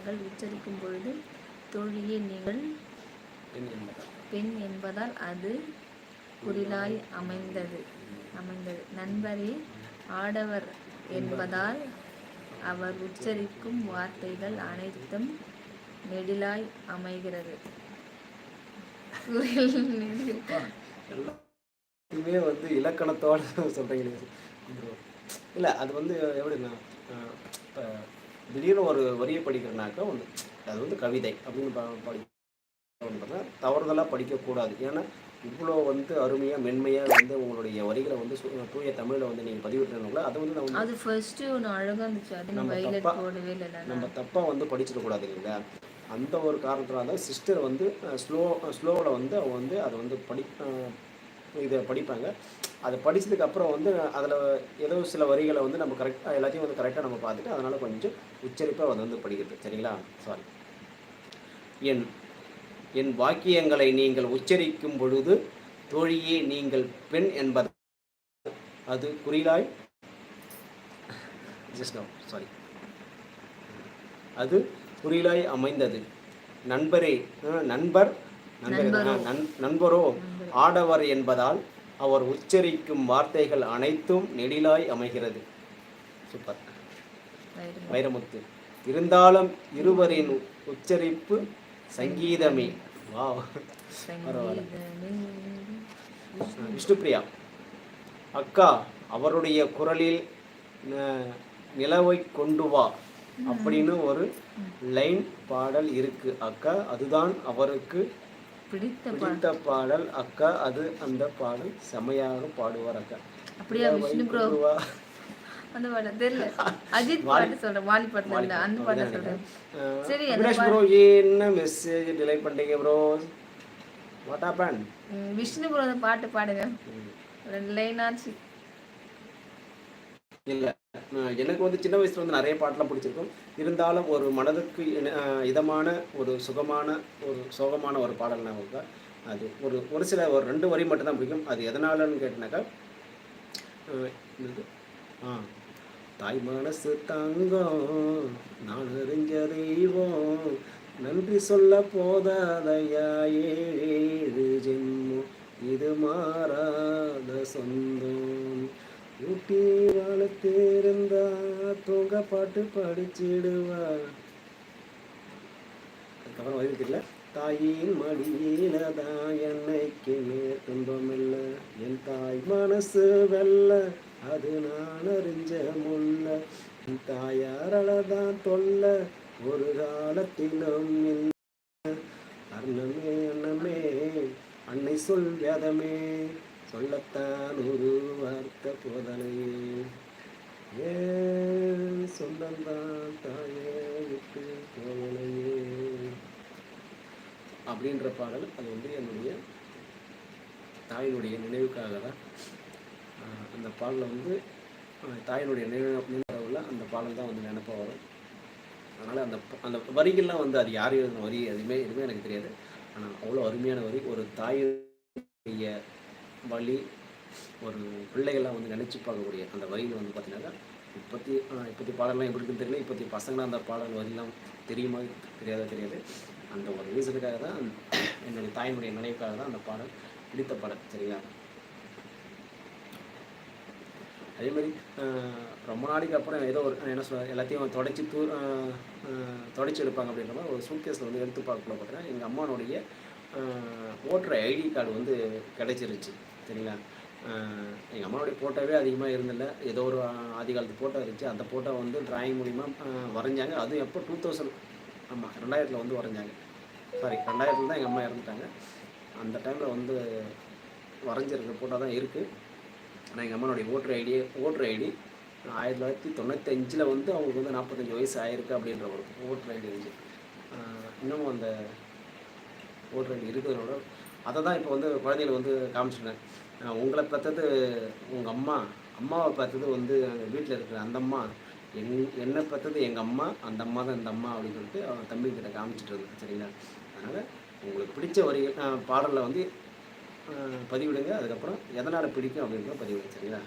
அவர்கள் உச்சரிக்கும் பொழுது தோழியே நீங்கள் பெண் என்பதால் அது குறிலாய் அமைந்தது. நண்பரே ஆடவர் என்பதால் அவர் உச்சரிக்கும் வார்த்தைகள் அனைத்தும் நெடிலாய் அமைகிறது. எல்லாமே வந்து இலக்கணத்தோடு சொல்கிறீங்க. இல்லை அது வந்து எப்படின்னா, இப்போ திடீர்னு ஒரு வரியை படிக்கிறனாக்கா வந்து அது வந்து கவிதை அப்படின்னு படிக்கிறோன்றதை தவறுதலாக படிக்கக்கூடாது. ஏன்னா இவ்வளோ வந்து அருமையாக மென்மையாக வந்து உங்களுடைய வரிகளை வந்து தூய தமிழில் வந்து நீங்கள் பதிவிட்டுறீங்களா, அதை வந்து நம்ம அது ஃபர்ஸ்ட்டு ஒன்று அழகாக இருந்துச்சு. அது நம்ம தப்பாக வந்து படிச்சிடக்கூடாது இல்லைங்களா. அந்த ஒரு காரணத்தினால தான் சிஸ்டர் வந்து ஸ்லோவில் வந்து அவங்க வந்து அதை வந்து இதை படிப்பாங்க. அதை படித்ததுக்கப்புறம் வந்து அதில் ஏதோ சில வரிகளை வந்து நம்ம கரெக்டாக எல்லாத்தையும் வந்து கரெக்டாக நம்ம பார்த்துட்டு அதனால் கொஞ்சம் உச்சரிப்பாக அதை வந்து படிக்கிறது. சரிங்களா? சாரி. என் வாக்கியங்களை நீங்கள் உச்சரிக்கும் பொழுது தோழியே நீங்கள் பெண் என்பது அது குறிலாய் அது குறிலாய் அமைந்தது. நண்பரோ ஆடவர் என்பதால் அவர் உச்சரிக்கும் வார்த்தைகள் அனைத்தும் நெடிலாய் அமைகிறது. சூப்பர் வைரமுத்து. இருந்தாலும் இருவரின் உச்சரிப்பு சங்கீதமே. வா, விஷ்ணுபிரியா அக்கா அவருடைய குரலில் நிலவை கொண்டு வா அப்படின்னு ஒரு லைன் பாடல் இருக்கு அக்கா. அதுதான் அவருக்கு பிடித்த பாடல் அக்கா. அது அந்த பாடல் செமையாக பாடுவார் அக்கா. அப்படியே விஷ்ணு ப்ரோ அந்த பாடல் தெரியல. அஜித் பாட்டு சொல்றேன், வாலி பாட்டுல இல்ல, அந்த பாட்டு சொல்றேன். சரி அபிலாஷ் ப்ரோ என்ன மெசேஜ் டிலே பண்ணிட்டீங்க bro? What happen? Vishnu bro அந்த பாட்டு பாடுங்க, ரெண்டு லைன் ஆச்சு. இல்லை எனக்கு வந்து சின்ன வயசுல வந்து நிறைய பாட்டெலாம் பிடிச்சிருக்கும். இருந்தாலும் ஒரு மனதுக்கு இதமான ஒரு சுகமான ஒரு சோகமான ஒரு பாடல்னா அது ஒரு சில ஒரு 2 வரி மட்டும்தான் பிடிக்கும். அது எதனாலன்னு கேட்டினாக்கா, தாய் மனசு தங்கம் நான் அறிஞ்ச தெய்வம் நன்றி சொல்ல போதாதையா 7 ஜென்மம் இது மாறாத சொந்தம் ஊட்டி வளர்த்திருந்தா தூங்க பாட்டு படிச்சிடுவா. அதுக்கப்புறம் வரி தெரியல. தாயின் மடியில தான் என்னைக்கு துன்பம் இல்லை, என் தாய் மனசு வெல்ல அது நான் அறிஞ்ச முல்ல, என் தாயாரால தான் தொல்ல ஒரு காலத்திலும் இல்லை. அண்ணமே அண்ணமே அன்னை சொல் வேதமே சொல்லத்தான் ஒரு வார்த்தை போதனையே, ஏன் சொந்தந்தான் தாயே விட்டு போகலையே அப்படின்ற பாடல். அது வந்து என்னுடைய தாயினுடைய நினைவுக்காக தான் அந்த பாடலில் வந்து தாயினுடைய நினைவுல அந்த பாடல் தான் வந்து நினைப்பாக வரும். அதனால் அந்த வரிகள்லாம் வந்து அது யார் எழுதின வரி எதுவுமே எனக்கு தெரியாது. ஆனால் அவ்வளோ அருமையான வரி. ஒரு தாயுடைய வழி ஒரு பிள்ளைகள்லாம் வந்து நினச்சி பார்க்கக்கூடிய அந்த வரியில் வந்து பார்த்தீங்கன்னா, இப்போத்தி பாடலாம் எப்படி இருக்குன்னு தெரியல. இப்போத்தி பசங்களாம் அந்த பாடல் வரிலாம் தெரியுமா தெரியாது. அந்த ஒரு ரீசனுக்காக தான், என்னுடைய தாயினுடைய நினைவுக்காக தான் அந்த பாடல் பிடித்த பாடல். சரிங்களா? அதேமாதிரி ரொம்ப நாளைக்கு அப்புறம் ஏதோ ஒரு என்ன சொல்ல எல்லாத்தையும் தொடச்சி எடுப்பாங்க அப்படின்ற மாதிரி ஒரு சூட்கேஸில் வந்து எடுத்து பார்க்கல பார்த்தீங்கன்னா, எங்கள் அம்மானுடைய ஓட்டர் ஐடி கார்டு வந்து கிடைச்சிருச்சு. சரிங்களா? எங்கள் அம்மாவுடைய ஃபோட்டோவே அதிகமாக இருந்தில்ல, ஏதோ ஒரு ஆதி காலத்து ஃபோட்டோ இருந்துச்சு. அந்த ஃபோட்டோ வந்து டிராயிங் மூலிமா வரைஞ்சாங்க. அதுவும் எப்போ 2000 வந்து வரைஞ்சாங்க. சாரி 2000 தான் எங்கள் அம்மா இறந்துட்டாங்க. அந்த டைமில் வந்து வரைஞ்சிருக்கிற ஃபோட்டோ தான் இருக்குது. ஆனால் எங்கள் அம்மாவுடைய ஓட்டர் ஐடி 1995 வந்து அவங்களுக்கு வந்து 45 வயசு ஆயிருக்கு அப்படின்ற ஒரு ஓட்டர் ஐடி இருந்துச்சு. இன்னமும் அந்த ஓட்டர் ஐடி இருக்கிறதுனால அதை தான் இப்போ வந்து குழந்தைகள் வந்து காமிச்சிருக்கேன். உங்களை பார்த்தது உங்கள் அம்மாவை பார்த்தது வந்து வீட்டில் இருக்கிற அந்த அம்மா, என்னை பார்த்தது எங்கள் அம்மா, அந்த அம்மா தான் இந்த அம்மா அப்படின்னு சொல்லிட்டு அவன் தம்பிக்கிட்ட காமிச்சிட்டு இருந்தேன். சரிங்களா? அதனால் உங்களுக்கு பிடிச்ச வரிகள் பாடலில் வந்து பதிவிடுங்க. அதுக்கப்புறம் எதனால் பிடிக்கும் அப்படின்றத பதிவிடுங்க. சரிங்களா?